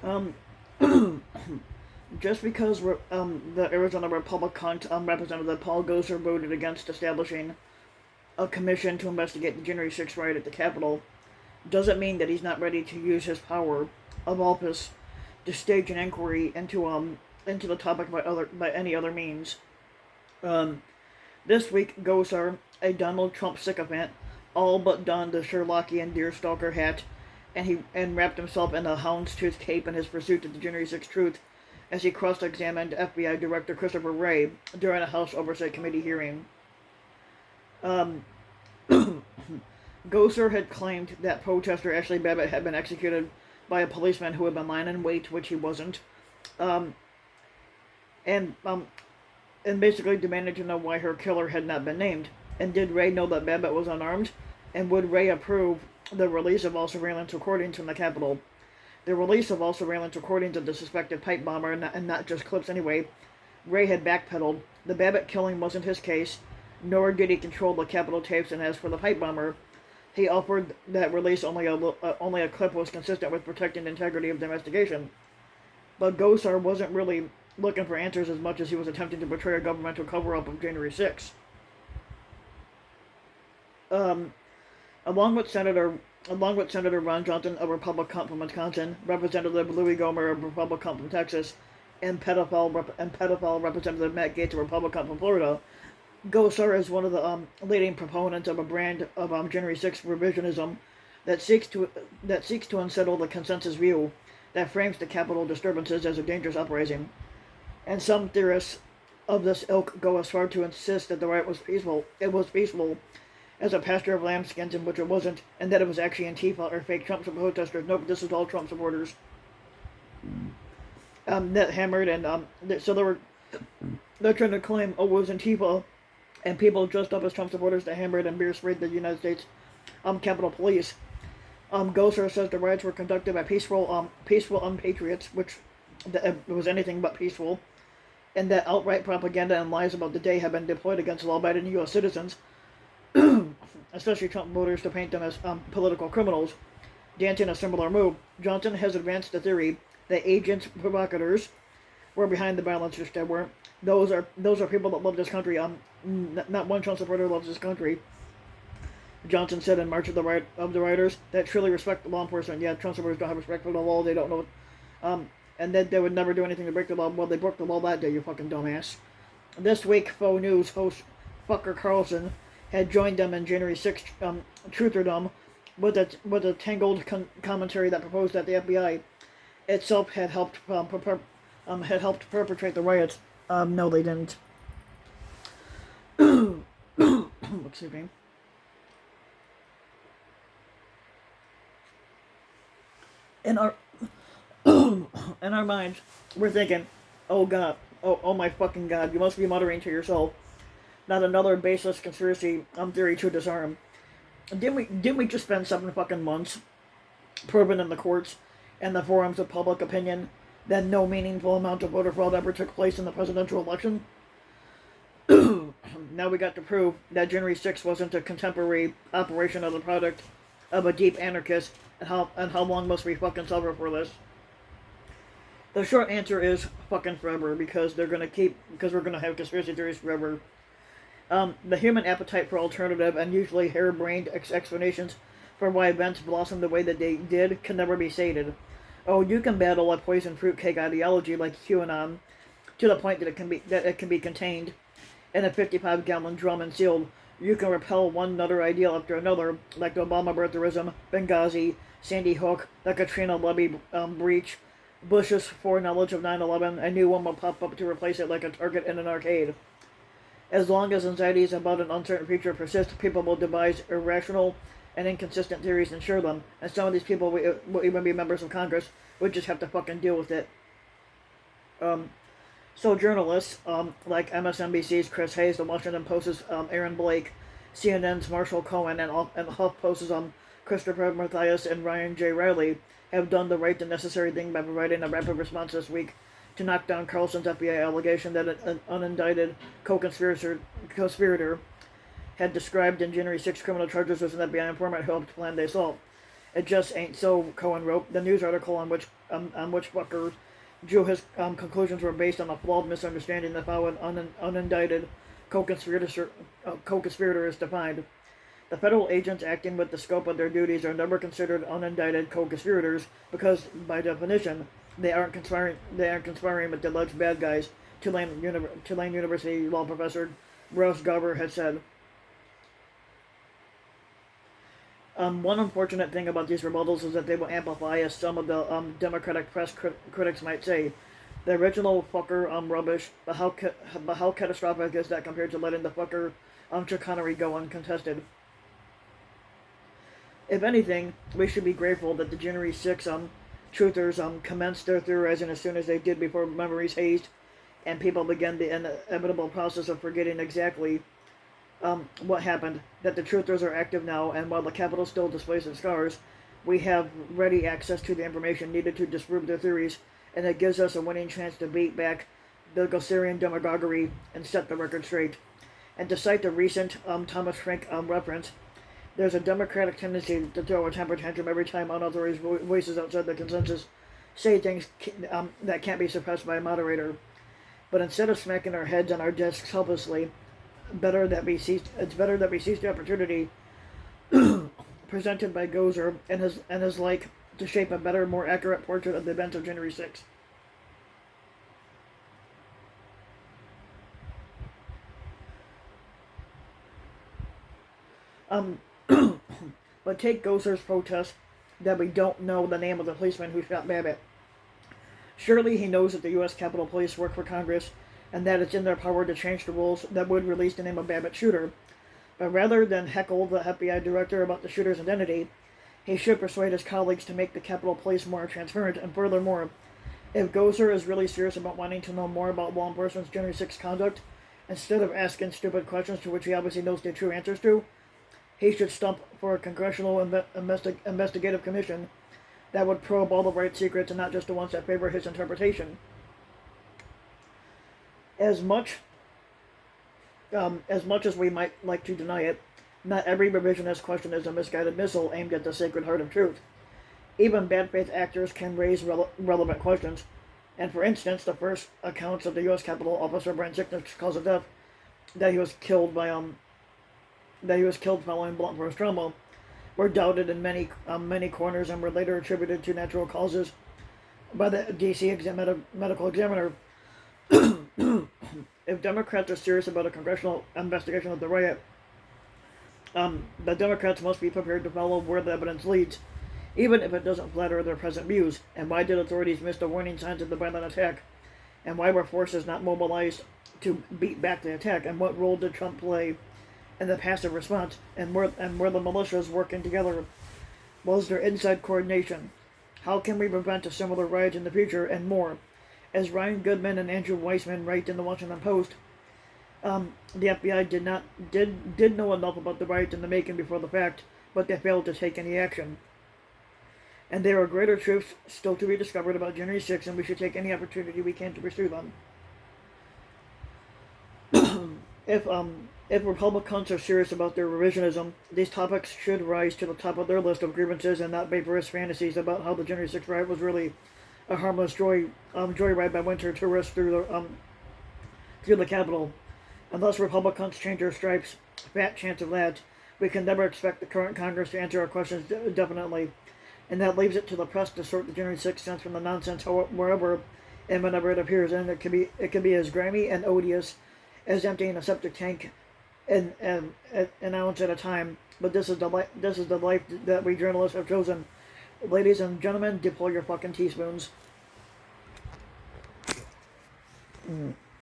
Um, just because the Arizona Republican Representative Paul Gosar voted against establishing a commission to investigate the January 6th riot at the Capitol doesn't mean that he's not ready to use his power of office to stage an inquiry into the topic by any other means. Um, this week, Gosar, a Donald Trump sycophant, all but donned the Sherlockian deerstalker hat, and wrapped himself in a houndstooth cape in his pursuit of the January 6th truth, as he cross-examined FBI Director Christopher Wray during a House Oversight Committee hearing. Um, Gosar had claimed that protester Ashley Babbitt had been executed by a policeman who had been lying in wait, which he wasn't, um, and um, and basically demanded to know why her killer had not been named. And did Wray know that Babbitt was unarmed? And would Wray approve the release of all surveillance recordings from the Capitol? The release of all surveillance recordings of the suspected pipe bomber, and not just clips anyway. Wray had backpedaled. The Babbitt killing wasn't his case, nor did he control the Capitol tapes, and as for the pipe bomber, he offered that release only a clip was consistent with protecting the integrity of the investigation. But Gosar wasn't really looking for answers as much as he was attempting to portray a governmental cover-up of January 6th. Um, along with Senator Ron Johnson, a Republican from Wisconsin, Representative Louis Gohmert, a Republican from Texas, and pedophile Representative Matt Gaetz, a Republican from Florida, Gosar is one of the leading proponents of a brand of January 6th revisionism that seeks to unsettle the consensus view that frames the Capitol disturbances as a dangerous uprising. And some theorists of this ilk go as far to insist that the riot was peaceful. It was peaceful as a pasture of lambskins, in which it wasn't, and that it was actually Antifa or fake Trump protesters. Nope, this is all Trump supporters. That hammered and so they're trying to claim, oh, it was Antifa and people dressed up as Trump supporters that hammered and beer sprayed the United States Capitol Police. Gosar says the riots were conducted by peaceful unpatriots, which it was anything but peaceful, and that outright propaganda and lies about the day have been deployed against law-abiding U.S. citizens, especially Trump voters, to paint them as political criminals. Dancing a similar move, Johnson has advanced the theory that agents, provocateurs, were behind the violence, which they weren't. Those are people that love this country. Not one Trump supporter loves this country. Johnson said in March of the Rioters that truly respect law enforcement. Yeah, Trump supporters don't have respect for the law. They don't know. And that they would never do anything to break the law. Well, they broke the law that day, you fucking dumbass. This week, Faux News host Fucker Carlson had joined them in January 6th trutherdom with a tangled commentary that proposed that the FBI itself had helped perpetrate the riots. No, they didn't. Excuse me. In our minds, we're thinking, oh God, oh my fucking God, you must be muttering to yourself, not another baseless conspiracy theory to disarm. Didn't we just spend 7 fucking months proving in the courts and the forums of public opinion that no meaningful amount of voter fraud ever took place in the presidential election? Now we got to prove that January 6th wasn't a contemporary operation of the product of a deep anarchist, and how long must we fucking suffer for this? The short answer is fucking forever, because we're gonna have conspiracy theories forever. The human appetite for alternative and usually harebrained explanations for why events blossomed the way that they did can never be sated. Oh, you can battle a poison fruitcake ideology like QAnon to the point that it can be contained in a 55-gallon drum and sealed. You can repel one nutter ideal after another, like the Obama birtherism, Benghazi, Sandy Hook, the Katrina levee breach, Bush's foreknowledge of 9/11. A new one will pop up to replace it like a target in an arcade. As long as anxieties about an uncertain future persist, people will devise irrational and inconsistent theories and share them. And some of these people will even be members of Congress. We just have to fucking deal with it. So journalists, like MSNBC's Chris Hayes, the Washington Post's Aaron Blake, CNN's Marshall Cohen, and HuffPost's Christopher Mathias and Ryan J. Riley, have done the right and necessary thing by providing a rapid response this week to knock down Carlson's FBI allegation that an unindicted co-conspirator had described in January 6 criminal charges as an FBI informant who helped plan the assault. It just ain't so, Cohen wrote. The news article on which Bucker drew his conclusions were based on a flawed misunderstanding of how an unindicted co-conspirator is defined. The federal agents acting with the scope of their duties are never considered unindicted co-conspirators because, by definition, they aren't conspiring with the alleged bad guys. Tulane University law professor Ross Garber had said. One unfortunate thing about these rebuttals is that they will amplify, as some of the Democratic press critics might say, the original fucker rubbish, but how catastrophic is that compared to letting the fucker chicanery go uncontested? If anything, we should be grateful that the January 6 truthers commenced their theorizing as soon as they did before memories hazed and people began the inevitable process of forgetting exactly what happened, that the truthers are active now, and while the Capitol still displays its scars, we have ready access to the information needed to disprove their theories, and it gives us a winning chance to beat back the Gausserian demagoguery and set the record straight. And to cite the recent Thomas Frank reference, there's a Democratic tendency to throw a temper tantrum every time unauthorized voices outside the consensus say things that can't be suppressed by a moderator. But instead of smacking our heads on our desks helplessly, it's better that we seize the opportunity presented by Gozer and his like to shape a better, more accurate portrait of the events of January 6th. But take Gozer's protest that we don't know the name of the policeman who shot Babbitt. Surely he knows that the U.S. Capitol Police work for Congress and that it's in their power to change the rules that would release the name of Babbitt's shooter. But rather than heckle the FBI director about the shooter's identity, he should persuade his colleagues to make the Capitol Police more transparent. And furthermore, if Gozer is really serious about wanting to know more about law enforcement's January 6 conduct, instead of asking stupid questions to which he obviously knows the true answers to, he should stump for a congressional investigative commission that would probe all the right secrets and not just the ones that favor his interpretation. As much as we might like to deny it, not every revisionist question is a misguided missile aimed at the sacred heart of truth. Even bad faith actors can raise relevant questions. And for instance, the first accounts of the U.S. Capitol officer Brian Sicknick's cause of death, that he was killed following blunt force trauma, were doubted in many corners and were later attributed to natural causes by the D.C. medical examiner. If Democrats are serious about a congressional investigation of the riot, the Democrats must be prepared to follow where the evidence leads, even if it doesn't flatter their present views. And why did authorities miss the warning signs of the violent attack? And why were forces not mobilized to beat back the attack? And what role did Trump play in the passive response? And were the militias working together? Was there inside coordination? How can we prevent a similar riot in the future? And more. As Ryan Goodman and Andrew Weissman write in the Washington Post, the FBI did know enough about the riot in the making before the fact, but they failed to take any action. And there are greater truths still to be discovered about January 6th, and we should take any opportunity we can to pursue them. If Republicans are serious about their revisionism, these topics should rise to the top of their list of grievances and not vaporous fantasies about how the January 6th riot was really a harmless joyride by winter tourists through the Capitol. Unless Republicans change their stripes, fat chance of that, we can never expect the current Congress to answer our questions definitely. And that leaves it to the press to sort the January 6th sense from the nonsense wherever and whenever it appears. And it can be as grimy and odious as emptying a septic tank an ounce at a time. But this is the life that we journalists have chosen. Ladies and gentlemen, deploy your fucking teaspoons.